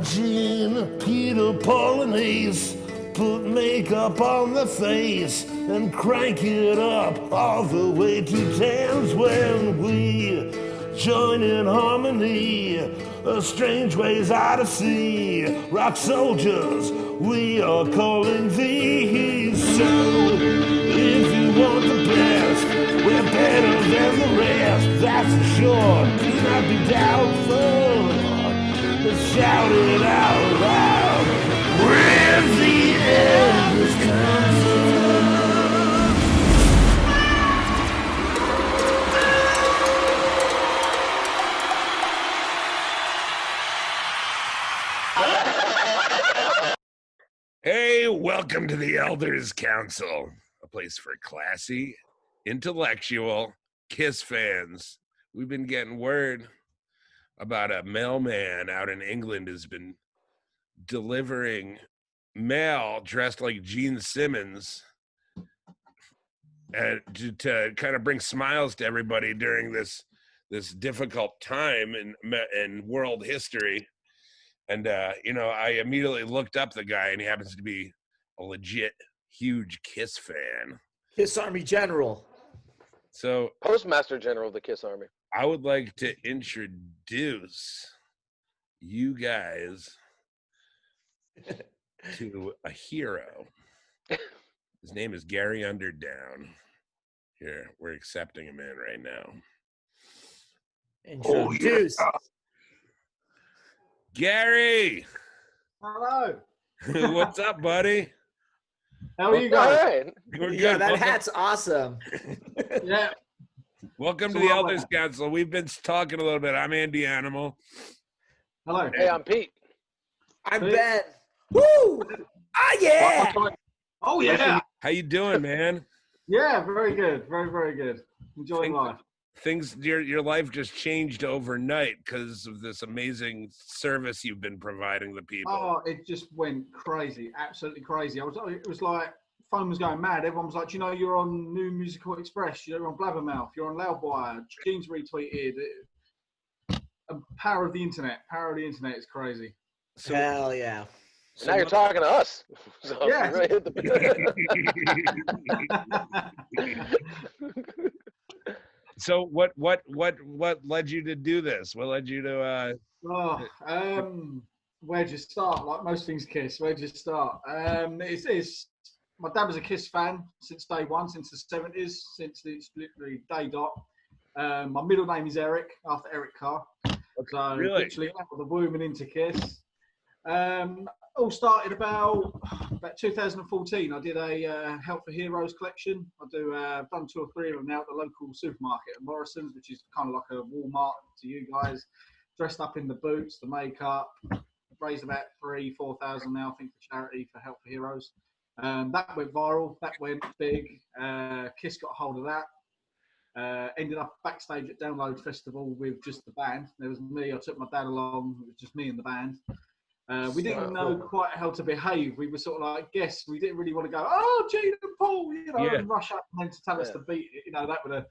Jean, Peter, Paul, and Ace put makeup on the face and crank it up all the way to tens when we join in harmony. Strange ways out of sea, rock soldiers, we are calling thee. So if you want the best, we're better than the rest, that's for sure. Do not be doubtful, let's shout it out loud. We're the Elders Council. Hey, welcome to the Elders Council, a place for classy, intellectual Kiss fans. We've been getting word about a mailman out in England who's been delivering mail dressed like Gene Simmons to kind of bring smiles to everybody during this difficult time in world history. And, I immediately looked up the guy, and he happens to be a legit huge Kiss fan. Kiss Army General. So Postmaster General of the Kiss Army. I would like to introduce you guys to a hero. His name is Gary Underdown. Here, we're accepting him in right now. Introduce. Oh, yeah. Gary! Hello. What's up, buddy? How are you guys? Right. We're Yeah, good. that hat's awesome. Yeah. Welcome to the Elders Council. We've been talking a little bit. I'm Andy Animal. Hello. Hey, I'm Pete. I'm Ben. Woo! Ah, yeah! Oh, yeah. How you doing, man? Yeah, very good. Very, very good. Enjoying life. Your life just changed overnight because of this amazing service you've been providing the people. Oh, it just went crazy. Absolutely crazy. It was like, phone was going mad. Everyone was like, you're on New Musical Express. You're on Blabbermouth. You're on Loudwire. Gene's retweeted. Power of the internet. Power of the internet is crazy. So, hell yeah. So now you're talking to us. So yeah. Really hit the... So what led you to do this? What led you to where'd you start? Like most things Kiss, where'd you start? It's my dad was a Kiss fan since day one, since the 70s, since it's literally day dot. My middle name is Eric, after Eric Carr. So really? Literally out of the womb and into Kiss. All started about 2014. I did a Help for Heroes collection. I've done 2 or 3 of them now at the local supermarket at Morrison's, which is kind of like a Walmart to you guys. Dressed up in the boots, the makeup. Raised about 3,000-4,000 now, I think, for charity for Help for Heroes. That went viral. That went big. Kiss got a hold of that. Ended up backstage at Download Festival with just the band. There was me. I took my dad along. It was just me and the band. We didn't know quite how to behave. We were sort of like guests. We didn't really want to go, oh, Gene and Paul, and rush up and then to tell us to beat it. That would have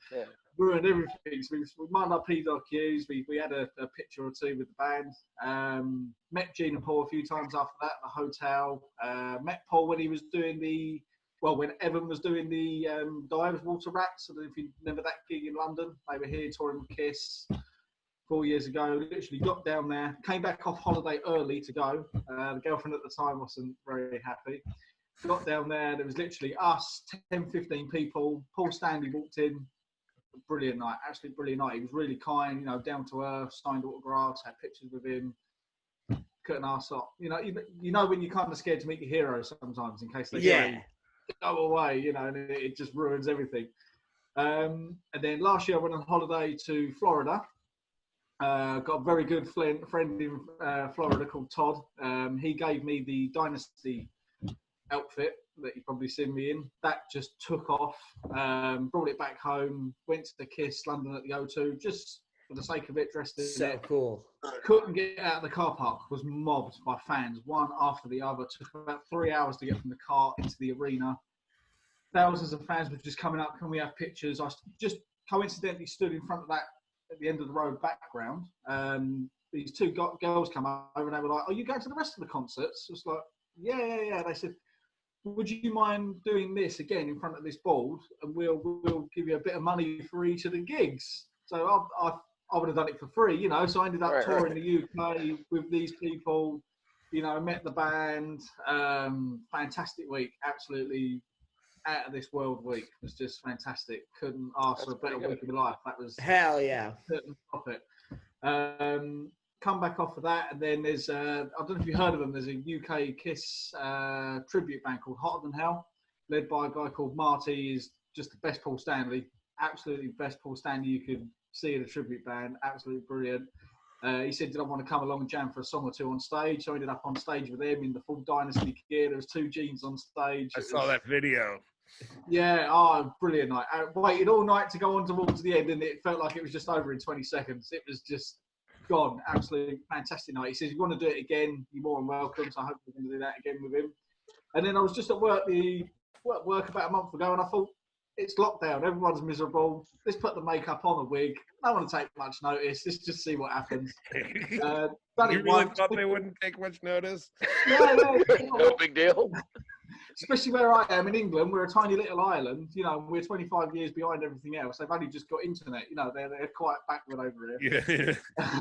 ruined everything. So we minded our P.Qs. We had a picture or 2 with the band. Met Gene and Paul a few times after that at the hotel. Met Paul when he was doing when Evan was doing the Dives Water Rats. I don't know if you remember that gig in London. They were here touring with Kiss 4 years ago. Literally got down there, came back off holiday early to go. The girlfriend at the time wasn't very happy. Got down there, there was literally us, 10, 15 people. Paul Stanley walked in. Brilliant night, absolutely brilliant night. He was really kind, down to earth, signed autographs, had pictures with him. Couldn't ask up. When you're kind of scared to meet your heroes sometimes in case they go away, and it just ruins everything. And then last year I went on holiday to Florida. Got a very good friend in Florida called Todd. He gave me the Dynasty outfit that you've probably seen me in. That just took off. Brought it back home. Went to the Kiss London at the O2 just for the sake of it. Dressed in So it. cool. Couldn't get out of the car park. Was mobbed by fans, one after the other. Took about 3 hours to get from the car into the arena. Thousands of fans were just coming up. Can we have pictures? I just coincidentally stood in front of that at the end of the road background. these two girls come over and they were like, "Are you going to the rest of the concerts?" It's like, yeah. They said, "Would you mind doing this again in front of this board, and we'll give you a bit of money for each of the gigs?" So I would have done it for free, you know. So I ended up touring the UK with these people, you know, met the band. Fantastic week, absolutely out of this world week. It was just fantastic. Couldn't ask for a better week of my life. That was hell yeah. Couldn't stop it. Come back off of that, and then there's I don't know if you heard of them. There's a UK Kiss tribute band called Hotter Than Hell, led by a guy called Marty. He's just the best Paul Stanley, absolutely best Paul Stanley you could see in a tribute band. Absolutely brilliant. He said, "Did I want to come along and jam for a song or two on stage?" So I ended up on stage with him in the full Dynasty gear. There was 2 jeans on stage. I saw that video. Yeah, oh, brilliant night. I waited all night to go on towards the end, and it felt like it was just over in 20 seconds. It was just gone. Absolutely fantastic night. He says, "You want to do it again, you're more than welcome." So I hope we're going to do that again with him. And then I was just at work about a month ago, and I thought, it's lockdown, everyone's miserable. Let's put the makeup on, a wig. I don't want to take much notice. Let's just see what happens. You really thought they wouldn't take much notice? Yeah. No big deal. Especially where I am in England, we're a tiny little island. You know, we're 25 years behind everything else. They've only just got internet. You know, they're quite backward over here. Yeah.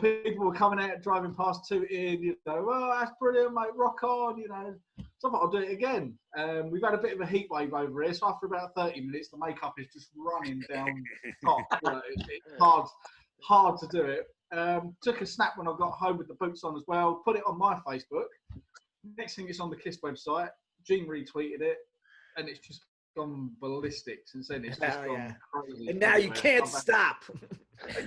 People were coming out, driving past, tooting. You know, "Oh, that's brilliant, mate. Rock on!" You know, so I thought I'll do it again. We've had a bit of a heat wave over here, so after about 30 minutes, the makeup is just running down top. You know, it's hard to do it. Took a snap when I got home with the boots on as well. Put it on my Facebook. Next thing, it's on the Kiss website. Gene retweeted it, and it's just gone ballistic since then. It's just gone crazy. And now you can't stop.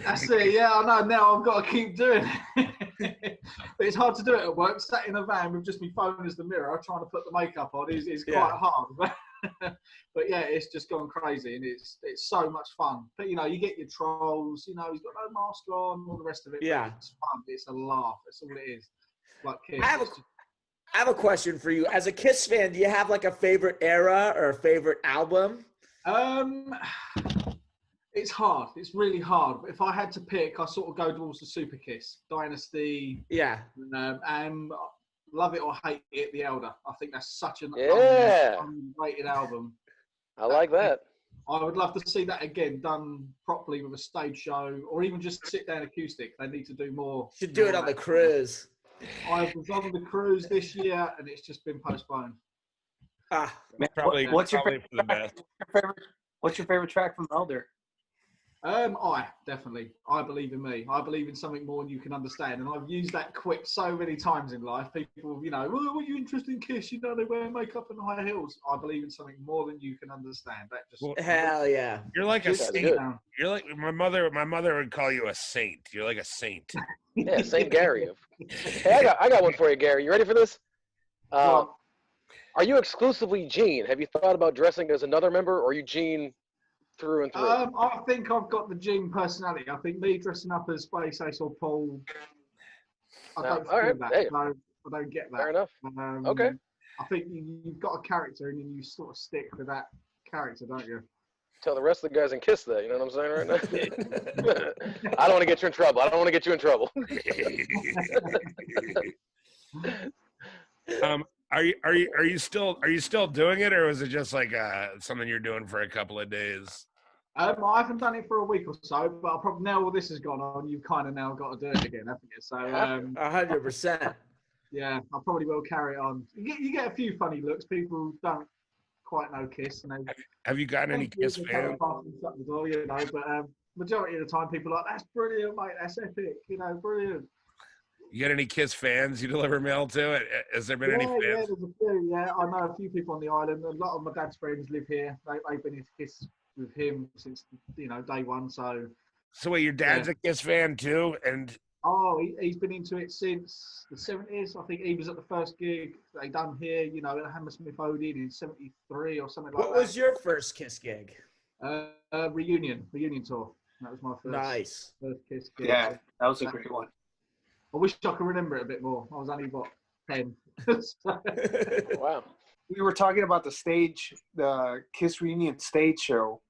That's it. Yeah, I know. Now I've got to keep doing it. But it's hard to do it at work. Sat in a van with just my phone as the mirror, trying to put the makeup on is quite hard. But yeah, it's just gone crazy, and it's so much fun. But you know, you get your trolls. You know, he's got no mask on, all the rest of it. Yeah, it's fun. It's a laugh. That's all it is. Like Kiss. I have a question for you. As a Kiss fan, do you have like a favorite era or a favorite album? It's hard. It's really hard. But if I had to pick, I sort of go towards the Super Kiss, Dynasty. Yeah. And Love It or Hate It, The Elder. I think that's such an underrated album. I like that. I would love to see that again, done properly with a stage show, or even just sit down acoustic. They need to do more. Should do it on the cruise. I was on the cruise this year, and it's just been postponed. Probably what's your for the best. What's your favorite track from Elder? Definitely. I Believe in Me. I believe in something more than you can understand. And I've used that quip so many times in life. People, you know, "Well, were you interested in Kiss? You know, they wear makeup and high heels." I believe in something more than you can understand. That just hell yeah. You're like a saint. You're like my mother. My mother would call you a saint. You're like a saint. Yeah, Saint Gary. Hey, I got one for you, Gary. You ready for this? Are you exclusively Gene? Have you thought about dressing as another member, or are you Gene through and through? I think I've got the Gene personality. I think me dressing up as Space Ace or Paul, I don't feel that. Hey. No, I don't get that. Fair enough. Okay. I think you've got a character, and then you sort of stick with that character, don't you? Tell the rest of the guys in Kiss that. You know what I'm saying right now? I don't want to get you in trouble. Are you still doing it, or was it just like something you're doing for a couple of days? I haven't done it for a week or so, but I'll probably, now all this has gone on, you've kind of now got to do it again, haven't you? So 100%. Yeah, I probably will carry it on. You get a few funny looks. People don't quite know Kiss. And have you gotten any Kiss fans? Shut the door, you know, but majority of the time, people are like, "That's brilliant, mate. That's epic. You know, brilliant." You got any Kiss fans you deliver mail to? Has there been any fans? Yeah, there's a few. Yeah, I know a few people on the island. A lot of my dad's friends live here. They've been into Kiss with him since, you know, day one. So wait, your dad's a Kiss fan too, and he's been into it since the 70s. I think he was at the first gig they done here, you know, at Hammersmith Odeon in '73 or something like that. What was your first Kiss gig? Reunion tour. That was my first Kiss gig. Yeah, that was a great one. I wish I could remember it a bit more. I was only 10. Wow. We were talking about the Kiss Reunion stage show.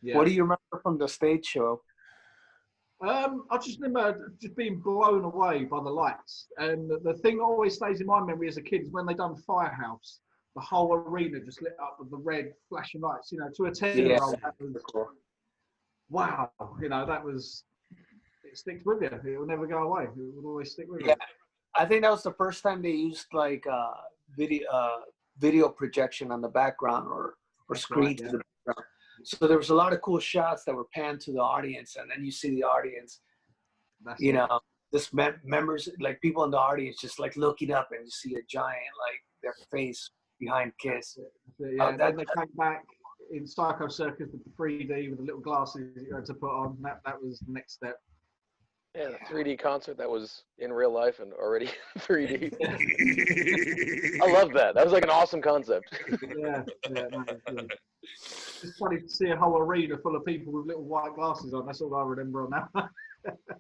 Yeah. What do you remember from the stage show? I just remember just being blown away by the lights. And the thing that always stays in my memory as a kid is when they done Firehouse, the whole arena just lit up with the red flashing lights. You know, to a 10-year-old, that was wow. You know, it sticks with you. It will never go away. It will always stick with you. I think that was the first time they used like video projection on the background or screen to the background. So there was a lot of cool shots that were panned to the audience, and then you see the audience, members, like people in the audience just like looking up, and you see a giant, like their face behind Kiss. Then they came back in Psycho Circus with the 3D with the little glasses you had to put on. That was the next step. Yeah, the 3D concert that was in real life and already 3D. I love that. That was like an awesome concept. No, it's funny to see a whole arena full of people with little white glasses on. That's all I remember on that one.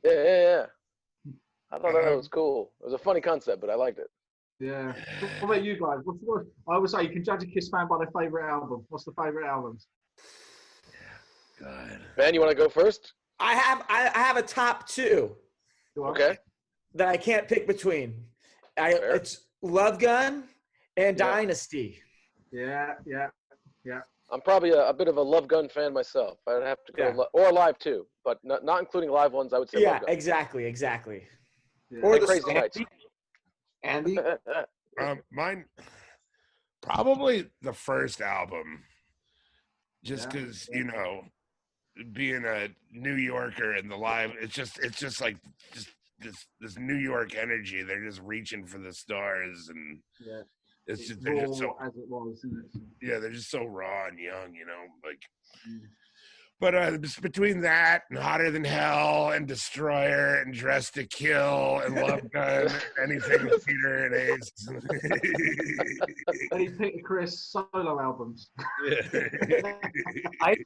Yeah. I thought that was cool. It was a funny concept, but I liked it. Yeah. What about you guys? I always say you can judge a Kiss fan by their favourite album. What's the favourite albums? God. Ben, you want to go first? I have a top two. Okay. That I can't pick between. It's Love Gun and Dynasty. Yeah. I'm probably a bit of a Love Gun fan myself. I'd have to go, or Live too, but not including live ones. I would say. Yeah, Love Gun. exactly. Yeah. Or the Crazy Nights. Andy? Mine, probably the first album, just because being a New Yorker and the live, it's just like this New York energy. They're just reaching for the stars, and it's just they're just so as it was, isn't it? Yeah, they're just so raw and young, like. But just between that and Hotter Than Hell and Destroyer and Dressed to Kill and Love Gun, anything with Peter and Ace. Any Peter Chris solo albums.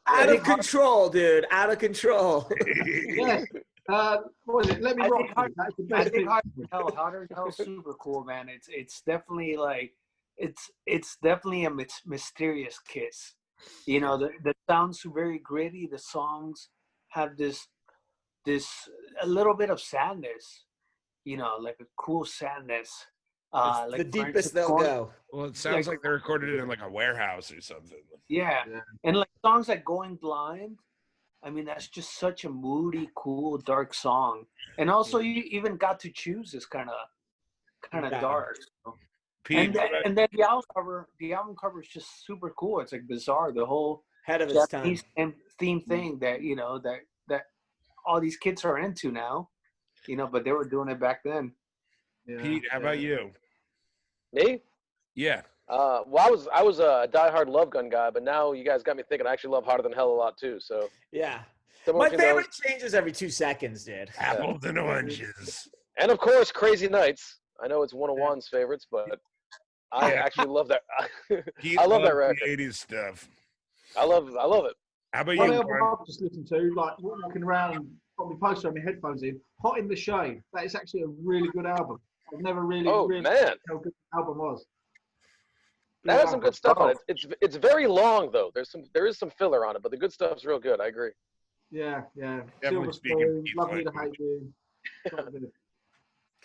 Out of control, dude. Out of control. Yes. What was it? Let Me Rock You. That's the best thing. Hotter Than Hell's super cool, man. It's definitely like it's definitely a mysterious Kiss. The sounds very gritty. The songs have this a little bit of sadness, like a cool sadness. Like the deepest they'll go. Well, it sounds like they recorded it in like a warehouse or something. Yeah. And like songs like Going Blind, I mean, that's just such a moody, cool, dark song. And also you even got to choose this kind of dark. Pete, and then the album cover is just super cool. It's like bizarre. The whole head of its time theme thing that that all these kids are into now, but they were doing it back then. Pete, how about you? Me? Yeah. Well, I was a diehard Love Gun guy, but now you guys got me thinking. I actually love Hotter Than Hell a lot too. So yeah, my favorite changes every 2 seconds, dude. Apples and oranges. And of course, Crazy Nights. I know it's one of Juan's favorites, but I actually love that. I love that record. The 80s stuff. I love it. How about One you? album I've just listened to, like walking around, probably poster on my headphones in, Hot in the Shade. That is actually a really good album. I've never really man, how good the album was. That has some good stuff on it. It's very long though. There is some filler on it, but the good stuff's real good. I agree. Yeah. Definitely Silver speaking Spoon, Pete Love Me to Floyd. Hate You.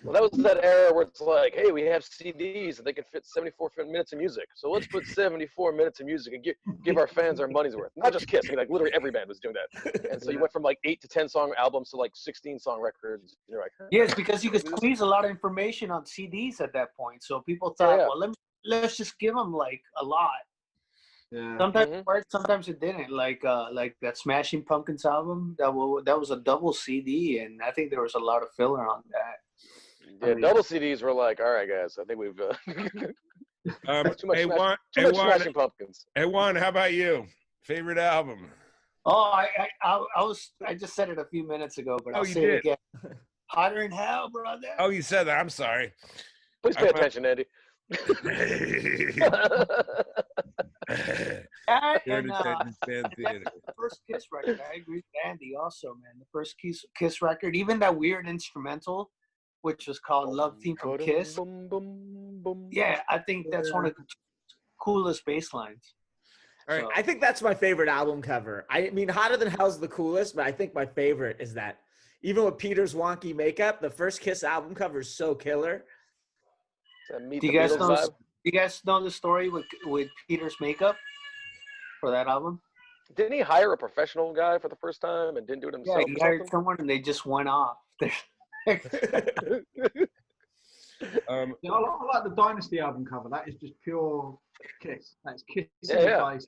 Well, that was that era where it's like, hey, we have CDs and they can fit 74 minutes of music. So let's put 74 minutes of music and give our fans our money's worth. Not just Kiss. I mean, like literally every band was doing that. And so you went from like 8 to 10 song albums to like 16 song records. And you're like, yes, because you could squeeze a lot of information on CDs at that point. So people thought, well, let's just give them like a lot. Yeah. Sometimes it worked, sometimes it didn't. Like that Smashing Pumpkins album, that was a double CD, and I think there was a lot of filler on that. Yeah, double CDs were like, all right, guys, I think we've too much Smashing Pumpkins. Hey, Juan, how about you? Favorite album? Oh, I just said it a few minutes ago, but I'll say it again. Hotter Than Hell, brother. Oh, you said that. I'm sorry. Please pay attention, Andy. The first Kiss record, I agree with Andy also, man. The first Kiss record, even that weird instrumental, which was called Love Theme from Kiss. Yeah, I think that's one of the coolest bass lines. All right. So, I think that's my favorite album cover. I mean, Hotter Than Hell's the coolest, but I think my favorite is that. Even with Peter's wonky makeup, the first Kiss album cover is so killer. That Meet do the you guys Beatles know? vibe. Do you guys know the story with Peter's makeup for that album? Didn't he hire a professional guy for the first time and didn't do it Yeah, himself he or hired something? someone and they just went off. Yeah, I like the Dynasty album cover. That is just pure Kiss. That's Kiss in Yeah, the yeah. face,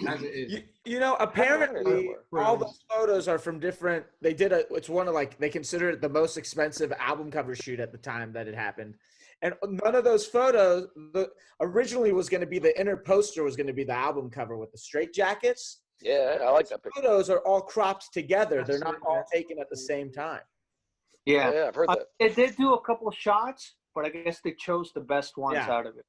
as it is. You know, apparently somewhere. all those photos are from different. They did it's one of like they consider it the most expensive album cover shoot at the time that it happened, and none of those photos. Originally was going to be the inner poster was going to be the album cover with the straight jackets. Yeah, I like that picture. Photos are all cropped together. They're That's not it, all yeah. taken at the same time. Yeah, Yeah, I've heard that. they did do a couple of shots, but I guess they chose the best ones Yeah. out of it.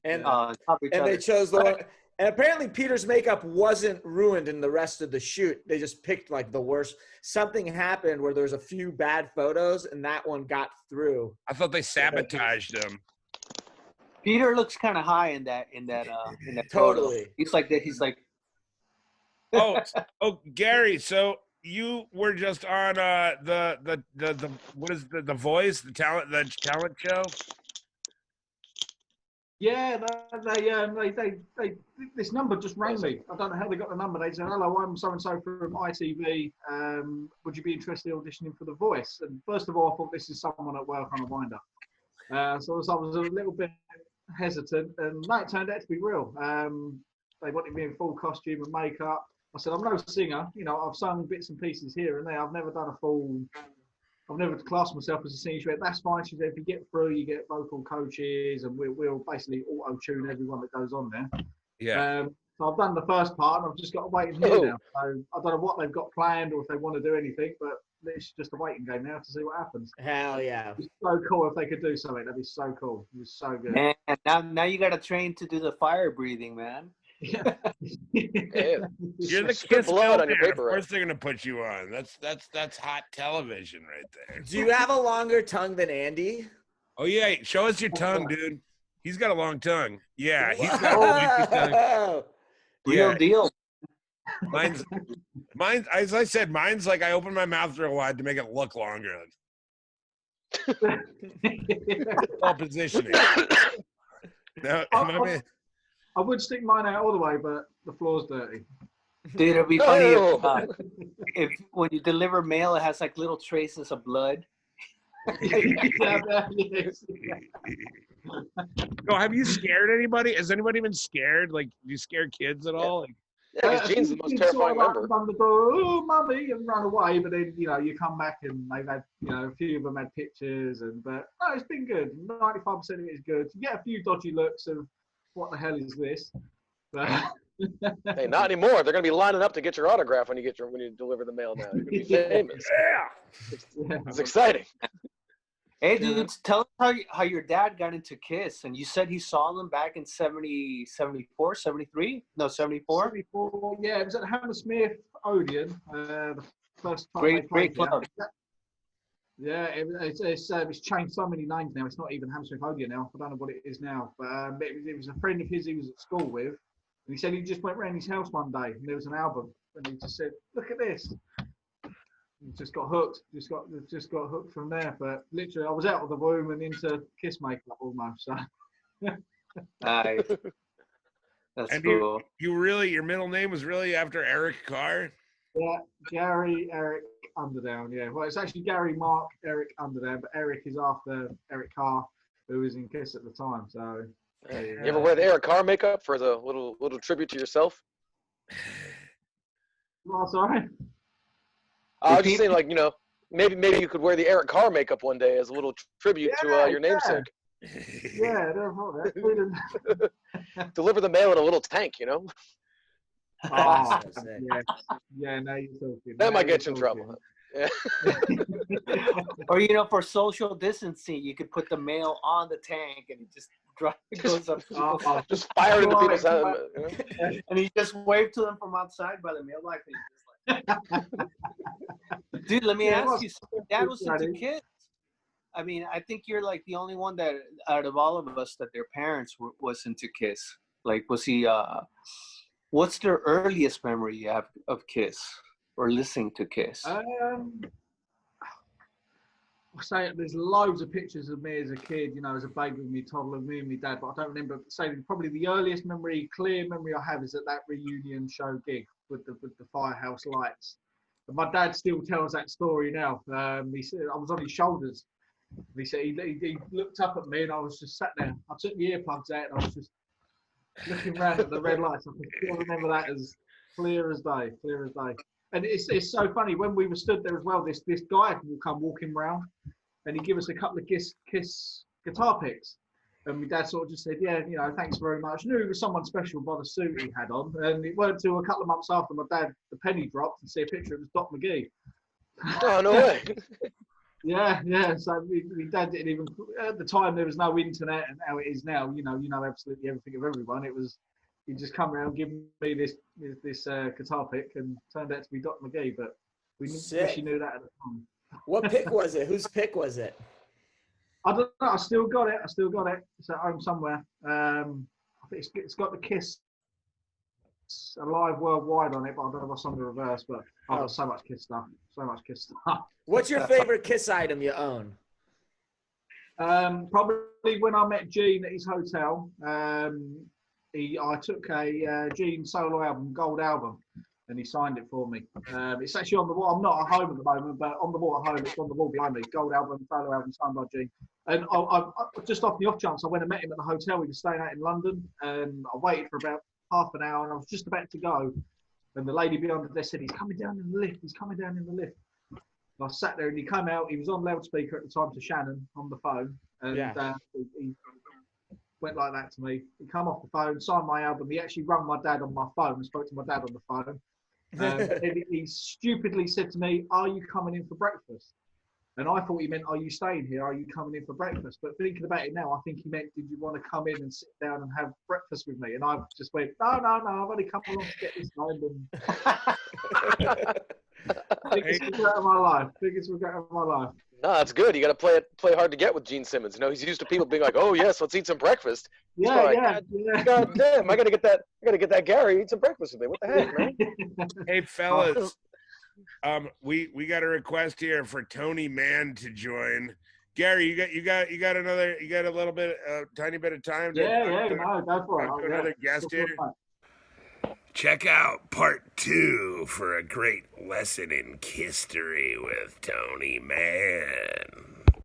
And Top each and other. they chose the one. And apparently Peter's makeup wasn't ruined in the rest of the shoot. They just picked like the worst. Something happened where there's a few bad photos, and that one got through. I thought they sabotaged him. Peter looks kind of high in that Totally. photo. He's like that. He's like, Oh, Gary. So you were just on the what is the Voice, the talent show? Yeah, they this number just rang me. I don't know how they got the number. They said, "Hello, I'm so and so from ITV. Would you be interested in auditioning for The Voice?" And first of all, I thought this is someone at work on a wind-up. So I was a little bit hesitant, and no, it turned out to be real. They wanted me in full costume and makeup. I said, I'm no singer. You know, I've sung bits and pieces here and there. I've never done a full. I've never classed myself as a singer. She went, that's fine. She said, if you get through, you get vocal coaches, and we'll basically auto-tune everyone that goes on there. Yeah. So I've done the first part, and I've just got to wait and hear now. So I don't know what they've got planned or if they want to do anything, but it's just a waiting game now to see what happens. Hell yeah. It's so cool if they could do something. That'd be so cool. It was so good. man, now you got to train to do the fire breathing, man. Yeah. Yeah. You're the Spit Kiss blood on your mailman. Of paper. course they're gonna put you on. That's hot television right there. Do you have a longer tongue than Andy? Oh yeah, show us your tongue, dude. He's got a long tongue. Yeah, he's got a long tongue. Whoa. Real Yeah, deal. mine's as I said, mine's like I open my mouth real wide to make it look longer. All positioning. Now, my man. I would stick mine out all the way, but the floor's dirty. Dude, it'd be funny Oh. if when you deliver mail, it has like little traces of blood. Yes. Oh, have you scared anybody? Has anybody been scared? Like, do you scare kids at all? Like, Yeah, because Gene's the most terrifying member. Run the door, oh, mummy, and run away. But then, you come back and they've had, a few of them had pictures. But no, it's been good. 95% of it is good. You get a few dodgy looks of what the hell is this? But, Hey, not anymore. They're gonna be lining up to get your autograph when you deliver the mail now. You're gonna be famous. yeah. It's exciting. Hey, dude, tell us how your dad got into Kiss. And you said he saw them back in 74, 73? No, 74? 74, yeah, it was at Hammersmith Odeon. The first time Great they played club. there. Yeah, it's changed so many names now. It's not even Hammersmith Odeon now. I don't know what it is now. But it was a friend of his he was at school with. And he said he just went round his house one day and there was an album. And he just said, look at this. He just got hooked. Just got hooked from there. But literally, I was out of the womb and into Kiss makeup almost. So. Nice. That's and cool. you really, your middle name was really after Eric Carr? Yeah, Gary Eric Underdown. Yeah, well, it's actually Gary Mark Eric Underdown, but Eric is after Eric Carr, who was in Kiss at the time. So, You ever wear the Eric Carr makeup for the little tribute to yourself? oh, sorry. I was just saying, like, maybe you could wear the Eric Carr makeup one day as a little tribute to your namesake. Yeah, that. Deliver the mail in a little tank, Oh, yeah, now you're talking. That might get you in trouble. Yeah. Or, for social distancing, you could put the mail on the tank and it goes up. Just fire it into people's heads. And he just waved to them from outside by the mailbox. Dude, let me ask you, Dad was into Kiss. I mean, I think you're like the only one that out of all of us that their parents was into Kiss. Like, was he What's the earliest memory you have of Kiss or listening to Kiss? I say there's loads of pictures of me as a kid, you know, as a baby with me, toddler, me and my dad, but I don't remember. Saying probably the earliest memory, clear memory I have is at that reunion show gig with the Firehouse Lights. And my dad still tells that story now. He said I was on his shoulders. He said he looked up at me and I was just sat there. I took the earplugs out and I was just looking around at the red lights. I can still remember that as clear as day, clear as day. And it's so funny, when we were stood there as well, this guy will come walking round and he'd give us a couple of Kiss guitar picks. And my dad sort of just said, yeah, you know, thanks very much. I knew it was someone special by the suit he had on. And it weren't until a couple of months after my dad, the penny dropped and see a picture of it was Doc McGee. Oh, no way. Yeah. So my dad didn't even, at the time there was no internet and how it is now, you know absolutely everything of everyone. It was, he'd just come around giving me this guitar pick and turned out to be Doc McGee, but we wish he knew that at the time. What pick was it? Whose pick was it? I don't know. I still got it. It's at home somewhere. I think it's got the Kiss Alive Worldwide on it, but I don't know what's on the reverse. But I've got so much Kiss stuff. What's your favorite Kiss item you own? Probably when I met Gene at his hotel. I took a Gene solo album, Gold album, and he signed it for me. It's actually on the wall. I'm not at home at the moment, but on the wall at home, it's on the wall behind me. Gold album, solo album, signed by Gene. And I just off the off chance, I went and met him at the hotel. We were staying out in London, and I waited for about half an hour, and I was just about to go. And the lady behind the desk said, he's coming down in the lift. And I sat there, and he came out. He was on loudspeaker at the time to Shannon on the phone. And he went like that to me. He come off the phone, signed my album. He actually rang my dad on my phone and spoke to my dad on the phone. He stupidly said to me, are you coming in for breakfast? And I thought he meant, are you staying here? Are you coming in for breakfast? But thinking about it now, I think he meant, did you want to come in and sit down and have breakfast with me? And I just went, no, I've only come along to get this signed. Biggest regret of my life. No, that's good. You got to play hard to get with Gene Simmons. You know, he's used to people being like, "Oh yes, let's eat some breakfast." Yeah. God damn, I got to get that Gary eat some breakfast with me. What the heck, man? Hey fellas, we got a request here for Tony Mann to join. Gary, you got a little bit, tiny bit of time. Go for it. Another guest here. Check out part 2 for a great lesson in history with Tony Mann.